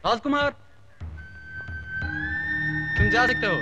राजकुमार, तुम जा सकते हो.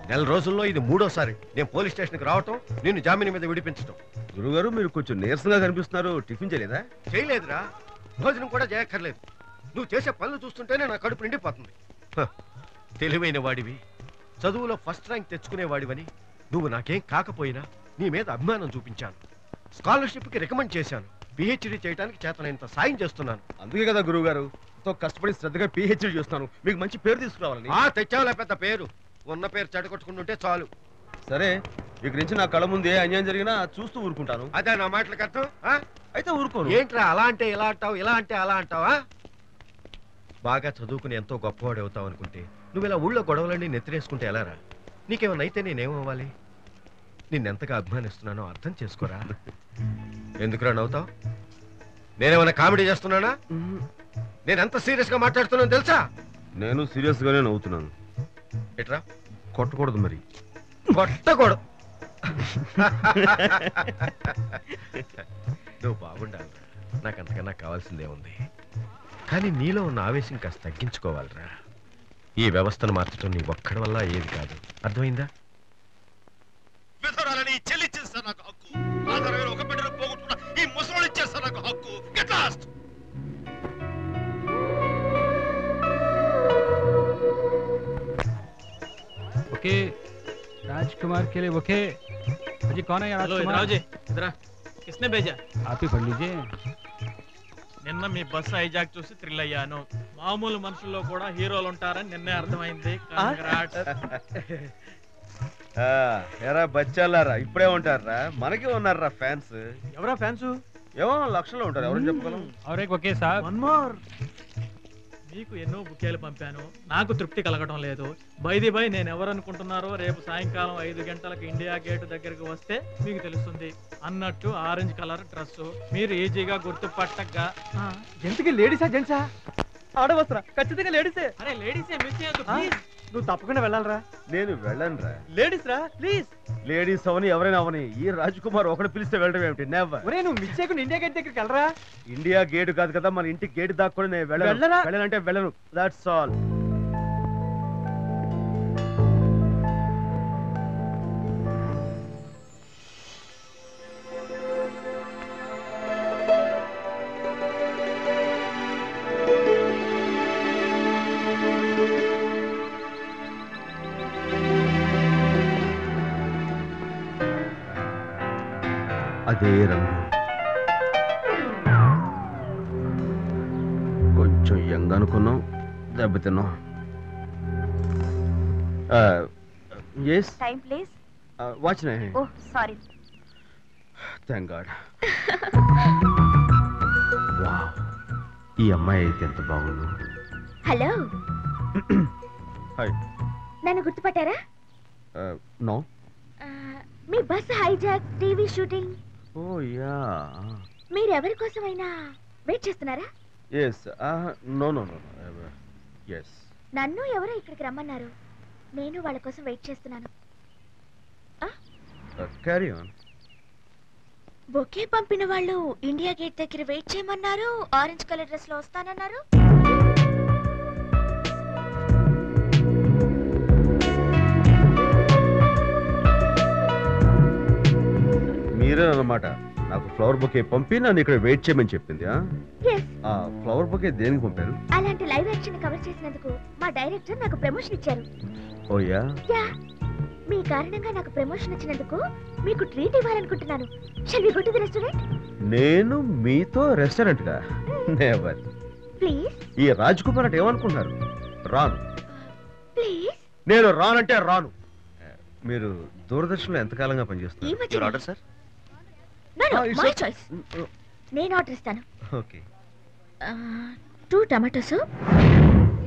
నెల రోజుల్లో ఇది మూడోసారి నేను పోలీస్ స్టేషన్కి రావటం, నిన్ను జామీన్ మీద విడిపించడం. గురుగారు మీరు కొంచెం నీరసంగా కనిపిస్తున్నారు. టిఫిన్ చేయలేదా? చేయలేదురా, భోజనం కూడా చేయక్కర్లేదు. నువ్వు చేసే పనులు చూస్తుంటేనే నా కడుపు నిండిపోతుంది. తెలివైన వాడివి, చదువులో ఫస్ట్ ర్యాంక్ తెచ్చుకునేవాడివని నువ్వు నాకేం కాకపోయినా నీ మీద అభిమానం చూపించాను. స్కాలర్షిప్కి రికమెండ్ చేశాను. పిహెచ్డీ చేయడానికి చేతనైనంత సాయం చేస్తున్నాను. అందుకే కదా గురువుగారు ఎంతో కష్టపడి శ్రద్ధగా పిహెచ్డీ చేస్తాను, మీకు మంచి పేరు తీసుకురావాలని. తెచ్చావులే పెద్ద పేరు, ఉన్న పేరు చెడగొట్టుకుంటుంటే చాలు. సరే, ఇక నుంచి నా కళ్ళ ముందే అన్యాయం జరిగినా చూస్తూ ఊరుకుంటాను. అదే నా మాటలకు అర్థం? అయితే ఊరుకోను. ఏంట్రా అలా అంటే ఇలా అంటావు, ఇలా అంటే అలా అంటావా? బాగా చదువుకుని ఎంతో గొప్పవాడు అవుతావు అనుకుంటే నువ్వు ఇలా ఊళ్ళో గొడవలన్నీ నెత్తిరేసుకుంటే ఎలారా? నీకేమన్నా అయితే నేనేమవ్వాలి? నిన్నెంతగా అభిమానిస్తున్నానో అర్థం చేసుకోరా. ఎందుకురా నవ్వుతావు? నేనేమన్నా కామెడీ చేస్తున్నానా? నేనెంత సీరియస్ గా మాట్లాడుతున్నాను తెలుసా? నేను సీరియస్ గానే నవ్వుతున్నాను. ఎట్రా? కొట్టకూడదు మరి. కొట్టకూడదు. నువ్వు బాగుండాలిరా, నాకు అంతకన్నా కావాల్సిందే ఉంది. కానీ నీలో ఉన్న ఆవేశం కాస్త తగ్గించుకోవాలిరా. ఈ వ్యవస్థను మార్చడం నీ ఒక్కడి వల్ల ఏది కాదు, అర్థమైందా? విధురాలని చెల్లిచ్చేస్తా నాకు హక్కు. ఆధారమైన ఒక బిడ్డను పోగొట్టుకున్న ఈ ముసలోళ్ళు ఇచ్చేస్తా నాకు హక్కు. Get lost. ओके, राजकुमार के लिए ओके. जी कौन है? हेलो इधर आओ जी, इधर आ. किसने भेजा? आप ही पढ़ लीजिए. నిన్న మీ బస్సు హైజాక్ చూసి థ్రిల్ అయ్యాను. మామూలు మనుషుల్లో కూడా హీరోలు ఉంటారని నిన్నే అర్థమైంది. ఎరా బచ్చాలారా, ఇప్పుడే ఉంటారా? మనకే ఉన్నారా ఫ్యాన్స్? ఎవరా ఫ్యాన్స్? ఏమో లక్షల్లో ఉంటారు, ఎవరు చెప్పగలం. और एक ओके साहब. One more. మీకు ఎన్నో బుకేలు పంపాను, నాకు తృప్తి కలగడం లేదు. బైది బై నేను ఎవరు అనుకుంటున్నారో రేపు సాయంకాలం 5 గంటలకు ఇండియా గేట్ దగ్గరికి వస్తే మీకు తెలుస్తుంది. అన్నట్టు ఆరెంజ్ కలర్ డ్రెస్ మీరు ఈజీగా గుర్తుపట్టగా. ఎంతకి లేడీసా జెంట్సా? ఆడవస్త్రా? ఖచ్చితంగా లేడీసే. అరే లేడీసే, మిస్ చేయొద్దు ప్లీజ్. నువ్వు తప్పకుండా వెళ్ళాలరా. నేను వెళ్ళను రా. లేడీస్ రా ప్లీజ్. లేడీస్ అవని ఎవరైనా అవని ఈ రాజ్కుమార్ ఒకటి పిలిస్తే వెళ్ళడం ఏమిటి? నెవర్. ఒరే నువ్వు మిస్ చేయకుండా ఇండియా గేట్ దగ్గరికి వెళ్ళరా. ఇండియా గేట్ కాదు కదా, మన ఇంటి గేట్ దాకా కూడా నేను వెళ్ళరా? వెళ్ళనంటే వెళ్ళను, దట్స్ ఆల్. అదే రంగు, కొంచెం యంగ్ అనుకున్నాం, దెబ్బతిన్నాం. Yes time please. వాచ్ నై. Oh sorry. Thank God. Wow, ఈ అమ్మాయి అయితే ఎంత బాగుంది. హలో. హాయ్. నన్ను గుర్తుపట్టారా? నో. మీ bus hijack, TV shooting. Oh yeah. మీరు ఎవరి కోసమైనా వెయిట్ చేస్తున్నారా? Yes. No no no. Yes. నన్ను ఎవరో ఇక్కడికి రమ్మన్నారు, నేను వాళ్ళ కోసం వెయిట్ చేస్తున్నాను. Carry on. బొకే పంపిన వాళ్ళు ఇండియా గేట్ దగ్గర వెయిట్ చేయమన్నారు, ఆరెంజ్ కలర్ డ్రెస్ లో వస్తానన్నారు. మీరే అన్నమాట నాకు ఫ్లవర్ బొకే పంపి నన్ను ఇక్కడ వెయిట్ చేయమని చెప్పింది. Yes. ఆ ఫ్లవర్ బొకే దేనికి పంపారు? అలాంటి లైవ్ యాక్షన్ కవర్ చేసినందుకు మా డైరెక్టర్ నాకు ప్రమోషన్ ఇచ్చారు. ఓ యా. యా, మీ కారణంగా నాకు ప్రమోషన్ వచ్చినందుకు మీకు ట్రీట్ ఇవ్వాలనుకుంటున్నాను. Shall we go to the restaurant? నేను మీతో రెస్టారెంట్ గా? నెవర్. ప్లీజ్. ఈ రాజ్కుమార్ అంటే ఏమనుకుంటున్నారు? రాను. ప్లీజ్. నేను రానంటే రాను. మీరు దూరదర్శన్లో ఎంతకాలంగా పనిచేస్తున్నారు? ఈ మధ్య order sir. No no, my choice. నేను ఆర్డర్ ఇస్తాను. Okay. 2 tomato soup,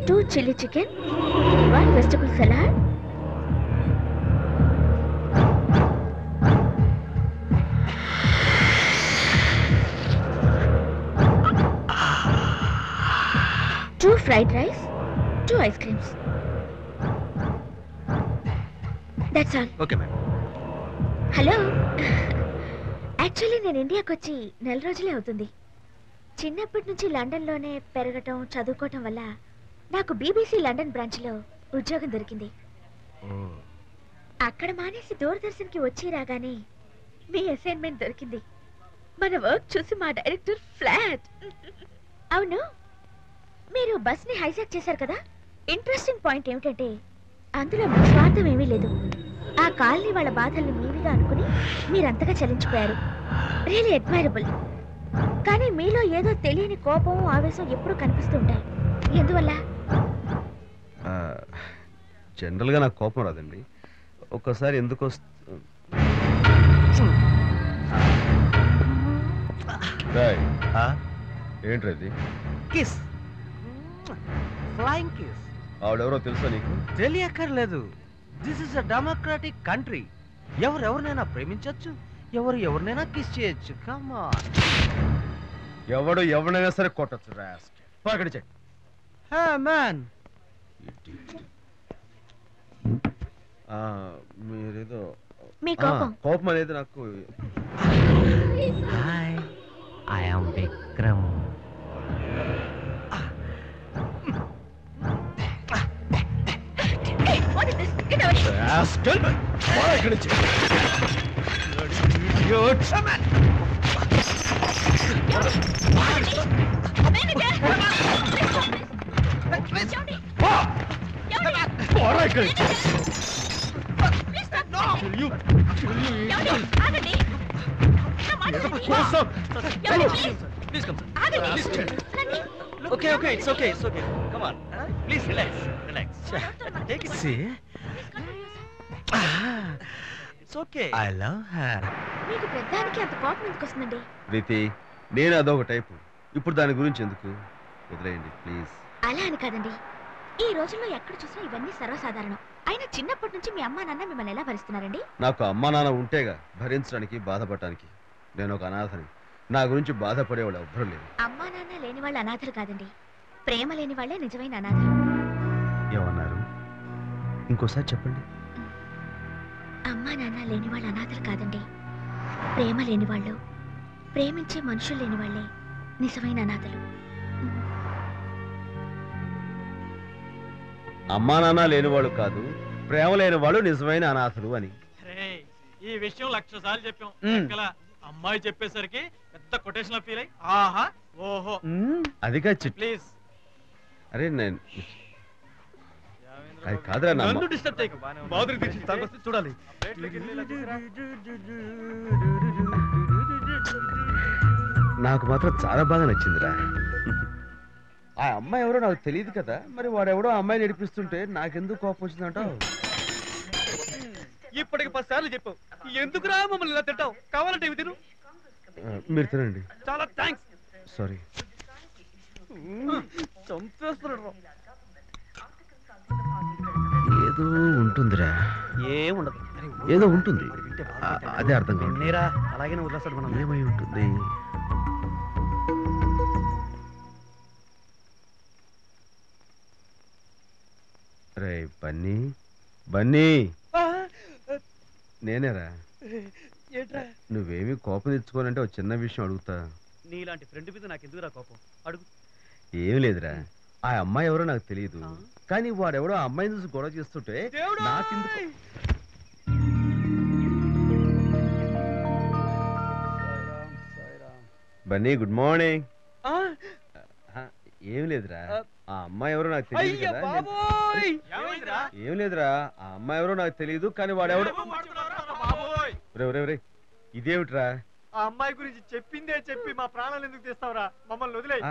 2 chilli chicken, 1 vegetable salad, 2 fried rice, 2 ice creams. That's all. Okay ma'am. Hello. Actually నేను ఇండియాకి వచ్చి 4 రోజులే అవుతుంది. చిన్నప్పటి నుంచి లండన్లోనే పెరగటం చదువుకోవటం వల్ల నాకు బీబీసీ లండన్ బ్రాంచ్లో ఉద్యోగం దొరికింది. అక్కడ మానేసి దూరదర్శన్కి వచ్చి రాగానే మీ అసైన్మెంట్ దొరికింది. మన వర్క్ చూసి మా డైరెక్టర్ ఫ్లాట్. అవును, మీరు బస్ని హైజాక్ చేశారు కదా. ఇంట్రెస్టింగ్ పాయింట్ ఏమిటంటే అందులో మీ స్వార్థం ఏమీ లేదు. ఆ కాలనీ వాళ్ళ బాధల్ని మీవిగా అనుకుని మీరంతగా చలించిపోయారు. Really admirable. కానీ మీలో ఏదో తెలియని కోపం ఆవేశం ఎప్పుడూ కనిపిస్తుంటాయి. ఎందువల్ల? జనరల్గా నాకు కోపం రాదండి. ఒక్కసారి ఎందుకు ఏంట్రది? Kiss, flying kiss. ఆవిడెవరో తెలుసా నీకు? తెలియక్కర్లేదు. This is a democratic country. ఎవరెవరినైనా ప్రేమించొచ్చు, ఎవరినైనా కిస్ చేయొచ్చు. Come on. ఎవడు ఎవరినైనా సరే కొట్టచ్చు. రాస్కెల్. హే మ్యాన్, మీరేదో మీ కోపం కోపం అనేది నాకు. Hi, I am Vikram. Okay, it's okay. Come on. Please relax. Take it easy. It's okay. I love her. మీకు పెద్దానికి అంత కోపం ఎందుకు వస్తుందండి? ప్రీతి, నేను అదొక టైపు. ఇప్పుడు దాని గురించి ఎందుకు, వదిలేయండి ప్లీజ్. అలా అని కాదండి, ఈ రోజుల్లో ఎక్కడ చూసినా ఇవన్నీ సర్వసాధారణం. అయినా చిన్నప్పటి నుంచి మీ అమ్మా నాన్న మిమ్మల్ని ఎలా భరిస్తున్నారండి? నాకు అమ్మా నాన్న ఉంటేగా భరించడానికి, బాధపడటానికి. నేను ఒక అనాథని. నా గురించి బాధపడేవాళ్ళు ఎవ్వరూ లేరు. అమ్మా నాన్న లేని వాళ్ళు అనాథలు కాదండి, ప్రేమ లేని వాళ్ళే నిజమైన అనాథలు. ఏమన్నారు? ఇంకోసారి చెప్పండి. అమ్మా నాన్న లేని వాళ్ళు అనాథలు కాదండి, ప్రేమ లేని వాళ్ళు, ప్రేమించే మనుషులు లేని వాళ్ళే నిజమైన అనాథలు. అమ్మా నాన్న లేనివాళ్ళు కాదు, ప్రేమ లేని వాళ్ళు నిజమైన అనాథలు అని. ఈ విషయం 1,00,000 సార్లు చెప్పాం. అమ్మాయి చెప్పేసరికి పెద్ద కొటేషన్ ఫీల్ అయ్యి ఆహా ఓహో అదిగా ప్లీజ్. అరే నేను అది కాదురా, నన్ను డిస్టర్బ్ చేయకు. మాధురి దీక్షిత్ సాంగ్ వస్తే చూడాలి. నాకు మాత్రం చాలా బాగా నచ్చిందిరా. ఆ అమ్మాయి ఎవరో నాకు తెలియదు కదా, మరి వాడెవడో అమ్మాయి నడిపిస్తుంటే నాకెందుకు కోపం వచ్చిందంటావు? ఇప్పటికి 10 సార్లు చెప్పావు, ఎందుకురా మమ్మల్ని ఇలా తింటావు? కావాలంటే ఇవి తిను. మీరు తినండి. చాలా థ్యాంక్స్. సారీ. చంపేస్తున్నాడు. ఏదో ఉంటుందిరా. ఏముండదు, ఏదో ఉంటుంది, అదే అర్థం కాదు. నేరా అలాగే వదిలేస్తాడు. మనం ఏమై ఉంటుంది? రే బన్నీ, బన్నీ నేనేరా. నువ్వేమీ కోపం తెచ్చుకోవాలంటే ఒక చిన్న విషయం అడుగుతా. నీలాంటి ఫ్రెండ్ మీద నాకు ఎందుకురా కోపం? అడుగు. ఏం లేదురా, ఆ అమ్మాయి ఎవరో నాకు తెలియదు, కానీ వాడెవడో ఆ అమ్మాయిని చూసి గొడవ చేస్తుంటే నాకెందుకు. Bunny good morning. ఏం లేదురా, ఆ అమ్మాయి ఎవరో నాకు తెలియదు కదా. ఏం లేదురా, ఆ అమ్మాయి ఎవరో నాకు తెలియదు, కానీ వాడెవడో. ఇదేమిట్రా? ఆ అమ్మాయి గురించి చెప్పిందే చెప్పి మా ప్రాణాలు ఎందుకు తీస్తావురా? మమ్మల్ని వదిలేయ్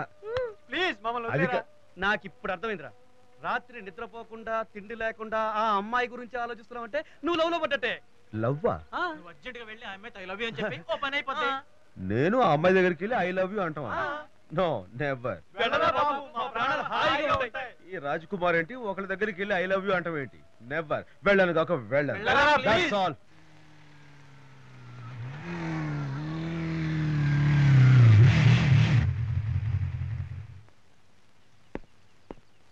ప్లీజ్, మమ్మల్ని వదిలేయ్. నాకు ఇప్పుడు అర్థమైందిరా. రాత్రి నిద్రపోకుండా తిండి లేకుండా ఆ అమ్మాయి గురించి ఆలోచిస్తున్నావంటే నువ్వు లవ్ లో పడ్డట్టే. లవ్వా? నువ్వు అర్జెంట్ గా వెళ్ళి ఆ అమ్మాయి ఐ లవ్ యూ అని చెప్పి ఓ పని అయిపోద్ది. నేను ఆ అమ్మాయి దగ్గరికి వెళ్ళి ఐ లవ్ యూ అంటావా? No never. ఈ రాజ్ కుమార్ ఏంటి ఒకళ్ళ దగ్గరికి వెళ్ళి ఐ లవ్ యూ అంటాం ఏంటి? నెవర్. వెళ్ళను దాకా వెళ్ళను. That's all.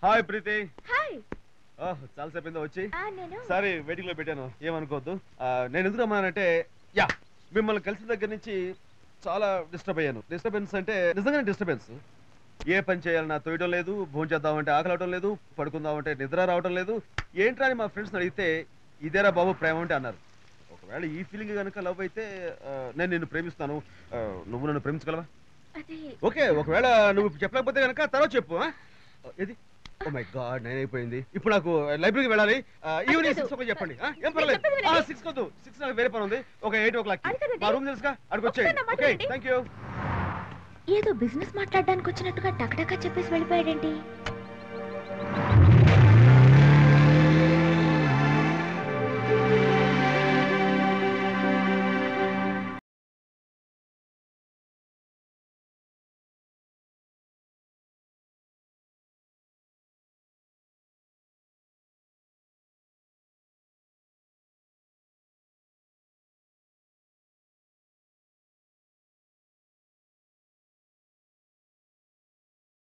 Hi Preeti. Hi. చాలా సేపు వచ్చి. నేను సరే వెయిటింగ్ లో పెట్టాను, ఏమనుకోవద్దు. నేను ఎందుకు రమ్మన్నానంటే, యా మిమ్మల్ని కలిసిన దగ్గర నుంచి చాలా డిస్టర్బ్ అయ్యాను. డిస్టర్బెన్స్ అంటే నిజంగానే డిస్టర్బెన్స్. ఏ పని చేయాలన్నా తోయడం లేదు, భోజనం చేద్దామంటే ఆకలి అవడం లేదు, పడుకుందామంటే నిద్ర రావడం లేదు. ఏంట్రా అని మా ఫ్రెండ్స్ అడిగితే ఇదేరా బాబు ప్రేమ అంటే అన్నారు. ఒకవేళ ఈ ఫీలింగ్ కనుక లవ్ అయితే నేను నిన్ను ప్రేమిస్తాను, నువ్వు నన్ను ప్రేమించగలవా? ఓకే, ఒకవేళ నువ్వు చెప్పలేకపోతే కనుక తర్వాత చెప్పు. ఏది? ఓ మై గాడ్, 9 అయిపోయింది. ఇప్పుడు నాకు లైబ్రరీకి వెళ్ళాలి. ఈవినింగ్ 6 o'clock చెప్పండి. ఏం పర్లేదు. 6 వద్దు, 6 నాకు వేరే పని ఉంది. ఒక 8 o'clock మా రూమ్ తెలుసుగా, అక్కడికి వచ్చేయండి. Okay, thank you. ఏదో బిజినెస్ మాట్లాడడానికి వచ్చినట్టుగా టకటకా చెప్పేసి వెళ్ళిపోయాడేంటి?